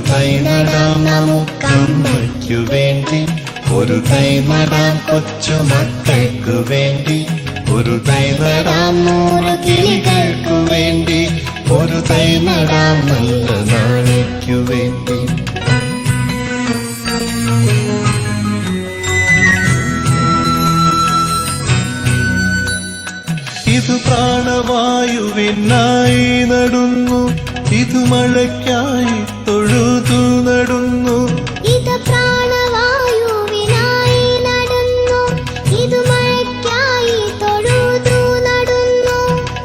തൈ നടാം നമുക്കമ്മയ്ക്കു വേണ്ടി, ഒരു തൈ നടാം കൊച്ചുമക്കൾക്കു വേണ്ടി, ഒരു തൈ നടാം 100 കിളികൾക്കു വേണ്ടി, ഒരു തൈ നടാം നല്ല നാളേക്കു വേണ്ടി. ഇത് പ്രാണവായുവിനായി നടുന്നു, ഇത് മഴയ്ക്കായി